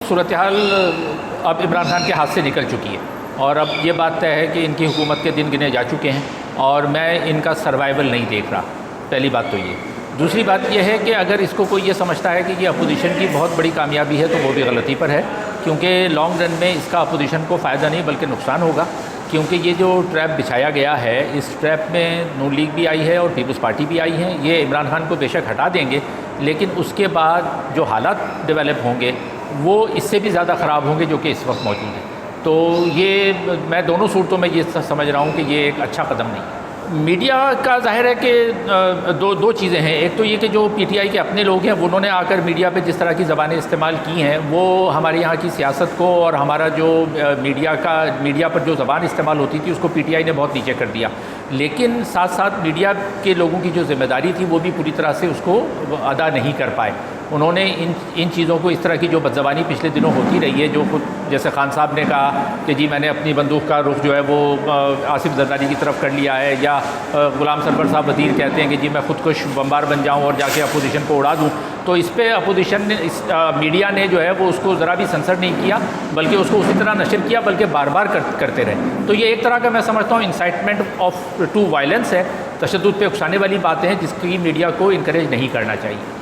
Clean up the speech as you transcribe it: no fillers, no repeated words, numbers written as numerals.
सूरत हाल अब इमरान खान के हाथ से निकल चुकी है और अब ये बात तय है कि इनकी हुकूमत के दिन गिने जा चुके हैं और मैं इनका सर्वाइवल नहीं देख रहा। पहली बात तो ये। दूसरी बात यह है कि अगर इसको कोई ये समझता है कि ये अपोजिशन की बहुत बड़ी कामयाबी है तो वो भी गलती पर है, क्योंकि लॉन्ग रन में इसका अपोजिशन को फ़ायदा नहीं बल्कि नुकसान होगा। क्योंकि ये जो ट्रैप बिछाया गया है, इस ट्रैप में नून लीग भी आई है और पीपल्स पार्टी भी आई है। ये इमरान खान को बेशक हटा देंगे, लेकिन उसके बाद जो हालात डेवलप होंगे वो इससे भी ज़्यादा ख़राब होंगे जो कि इस वक्त मौजूद है। तो ये मैं दोनों सूरतों में ये समझ रहा हूँ कि ये एक अच्छा कदम नहीं है। मीडिया का ज़ाहिर है कि दो चीज़ें हैं। एक तो ये कि जो पीटीआई के अपने लोग हैं उन्होंने आकर मीडिया पे जिस तरह की ज़बानें इस्तेमाल की हैं वो हमारे यहाँ की सियासत को और हमारा जो मीडिया पर जो ज़बान इस्तेमाल होती थी उसको पीटीआई ने बहुत नीचे कर दिया। लेकिन साथ साथ मीडिया के लोगों की जो ज़िम्मेदारी थी वो भी पूरी तरह से उसको अदा नहीं कर पाए। उन्होंने इन चीज़ों को, इस तरह की जो बदज़बानी पिछले दिनों होती रही है, जो खुद जैसे खान साहब ने कहा कि जी मैंने अपनी बंदूक का रुख जो है वो आसिफ जरदारी की तरफ कर लिया है, या गुलाम सरवर साहब वज़ीर कहते हैं कि जी मैं खुदकुश बम्बार बन जाऊं और जाके अपोजिशन को उड़ा दूं। तो इस पर अपोजिशन ने, मीडिया ने जो है वो उसको ज़रा भी सेंसर नहीं किया, बल्कि उसको उसी तरह नशर किया, बल्कि बार बार करते रहे। तो ये एक तरह का मैं समझता हूँ इंसाइटमेंट टू वायलेंस है, तशद्दुद पे उकसाने वाली बातें हैं जिसकी मीडिया को इनकरेज नहीं करना चाहिए।